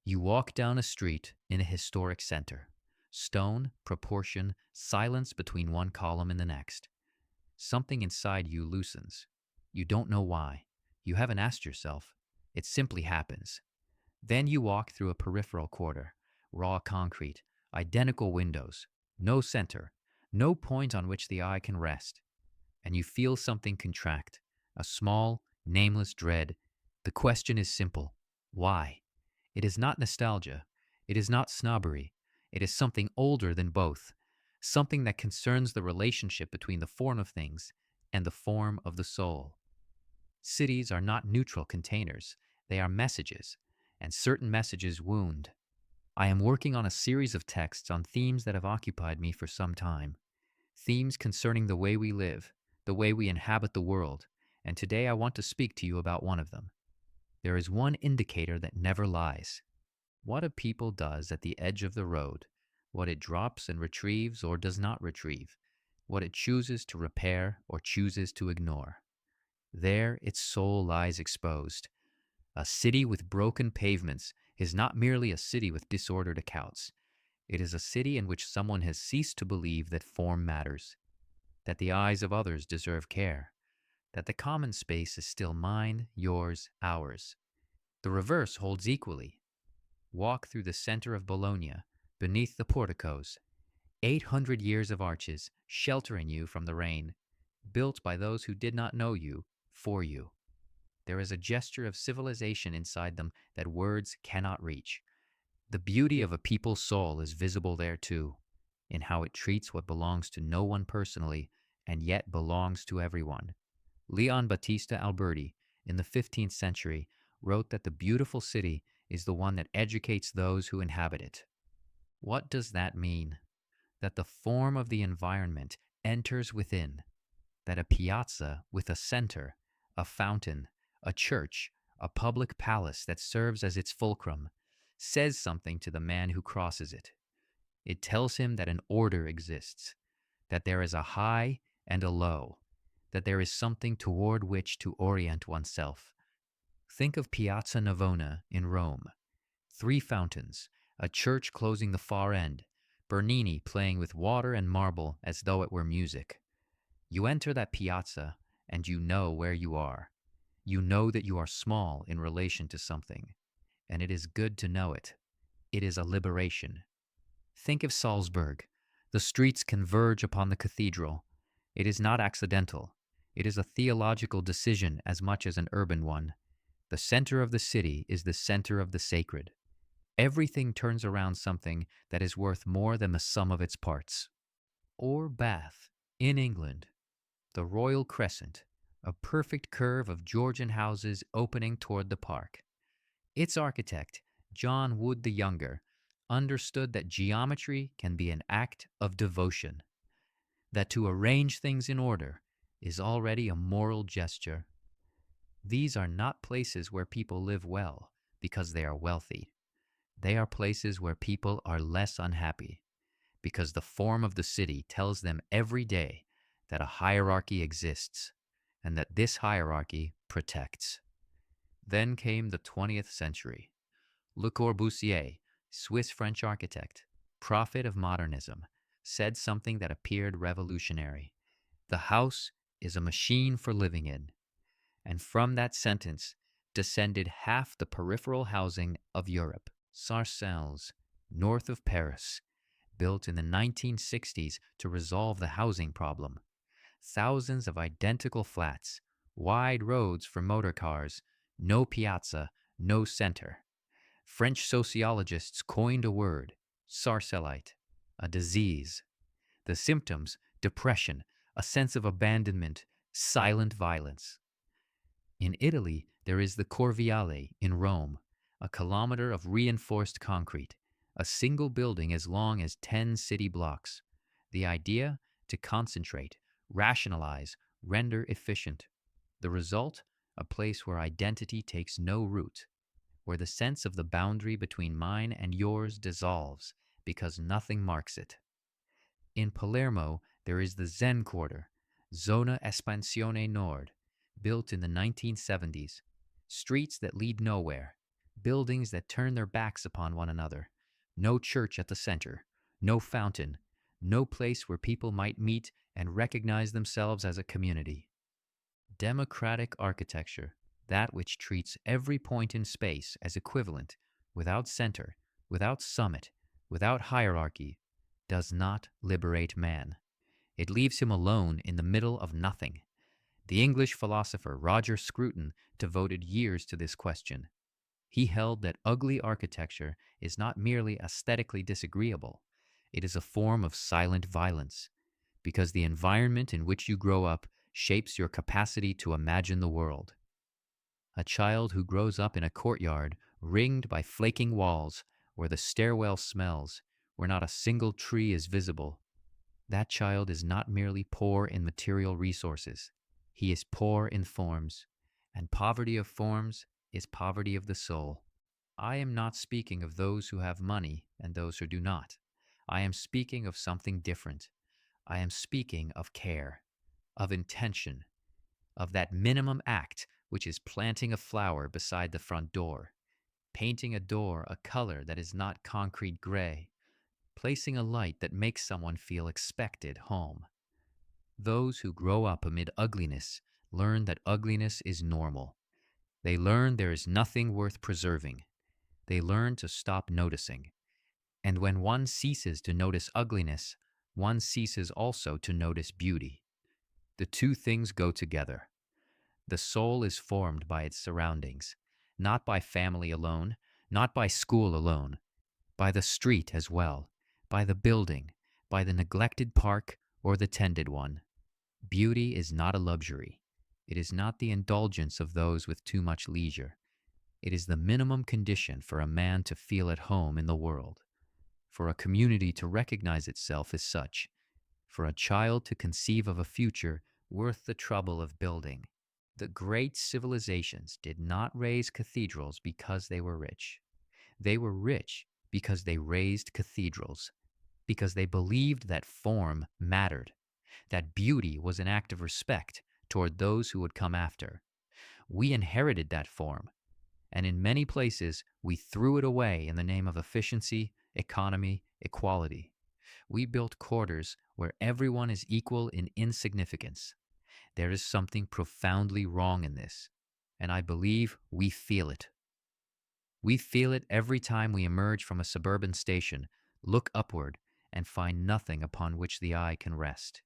You walk down a street in a historic center. Stone, proportion, silence between one column and the next. Something inside you loosens. You don't know why. You haven't asked yourself. It simply happens. Then you walk through a peripheral quarter, raw concrete, identical windows, no center, no point on which the eye can rest, and you feel something contract, a small, nameless dread. The question is simple: why? It is not nostalgia. It is not snobbery. It is something older than both, something that concerns the relationship between the form of things and the form of the soul. Cities are not neutral containers, they are messages, and certain messages wound. I am working on a series of texts on themes that have occupied me for some time, themes concerning the way we live, the way we inhabit the world, and today I want to speak to you about one of them. There is one indicator that never lies: what a people does at the edge of the road, what it drops and retrieves or does not retrieve, what it chooses to repair or chooses to ignore. There its soul lies exposed. A city with broken pavements is not merely a city with disordered accounts. It is a city in which someone has ceased to believe that form matters, that the eyes of others deserve care, that the common space is still mine, yours, ours. The reverse holds equally. Walk through the center of Bologna, beneath the porticos, 800 years of arches sheltering you from the rain, built by those who did not know you, for you. There is a gesture of civilization inside them that words cannot reach. The beauty of a people's soul is visible there too, in how it treats what belongs to no one personally and yet belongs to everyone. Leon Battista Alberti, in the 15th century, wrote that the beautiful city is the one that educates those who inhabit it. What does that mean? That the form of the environment enters within, that a piazza with a center, a fountain, a church, a public palace that serves as its fulcrum, says something to the man who crosses it. It tells him that an order exists, that there is a high and a low, that there is something toward which to orient oneself. Think of Piazza Navona in Rome. 3 fountains, a church closing the far end, Bernini playing with water and marble as though it were music. You enter that piazza and you know where you are. You know that you are small in relation to something, and it is good to know it. It is a liberation. Think of Salzburg. The streets converge upon the cathedral. It is not accidental. It is a theological decision as much as an urban one. The center of the city is the center of the sacred. Everything turns around something that is worth more than the sum of its parts. Or Bath, in England, the Royal Crescent, a perfect curve of Georgian houses opening toward the park. Its architect, John Wood the Younger, understood that geometry can be an act of devotion, that to arrange things in order is already a moral gesture. These are not places where people live well because they are wealthy. They are places where people are less unhappy because the form of the city tells them every day that a hierarchy exists and that this hierarchy protects. Then came the 20th century. Le Corbusier, Swiss-French architect, prophet of modernism, said something that appeared revolutionary. The house is a machine for living in. And from that sentence descended half the peripheral housing of Europe. Sarcelles, north of Paris, built in the 1960s to resolve the housing problem. Thousands of identical flats, wide roads for motor cars, no piazza, no center. French sociologists coined a word, Sarcellite, a disease. The symptoms, depression, a sense of abandonment, silent violence. In Italy, there is the Corviale in Rome, a kilometer of reinforced concrete, a single building as long as 10 city blocks. The idea? To concentrate, rationalize, render efficient. The result? A place where identity takes no root, where the sense of the boundary between mine and yours dissolves because nothing marks it. In Palermo, there is the Zen Quarter, Zona Espansione Nord, built in the 1970s. Streets that lead nowhere, buildings that turn their backs upon one another, no church at the center, no fountain, no place where people might meet and recognize themselves as a community. Democratic architecture, that which treats every point in space as equivalent, without center, without summit, without hierarchy, does not liberate man. It leaves him alone in the middle of nothing. The English philosopher Roger Scruton devoted years to this question. He held that ugly architecture is not merely aesthetically disagreeable, it is a form of silent violence, because the environment in which you grow up shapes your capacity to imagine the world. A child who grows up in a courtyard ringed by flaking walls, where the stairwell smells, where not a single tree is visible, that child is not merely poor in material resources, he is poor in forms, and poverty of forms is poverty of the soul. I am not speaking of those who have money and those who do not. I am speaking of something different. I am speaking of care, of intention, of that minimum act which is planting a flower beside the front door, painting a door a color that is not concrete gray, placing a light that makes someone feel expected home. Those who grow up amid ugliness learn that ugliness is normal. They learn there is nothing worth preserving. They learn to stop noticing. And when one ceases to notice ugliness, one ceases also to notice beauty. The two things go together. The soul is formed by its surroundings, not by family alone, not by school alone, by the street as well, by the building, by the neglected park or the tended one. Beauty is not a luxury. It is not the indulgence of those with too much leisure. It is the minimum condition for a man to feel at home in the world, for a community to recognize itself as such, for a child to conceive of a future worth the trouble of building. The great civilizations did not raise cathedrals because they were rich. They were rich because they raised cathedrals, because they believed that form mattered, that beauty was an act of respect toward those who would come after. We inherited that form, and in many places we threw it away in the name of efficiency, economy, equality. We built quarters where everyone is equal in insignificance. There is something profoundly wrong in this, and I believe we feel it. We feel it every time we emerge from a suburban station, look upward, and find nothing upon which the eye can rest.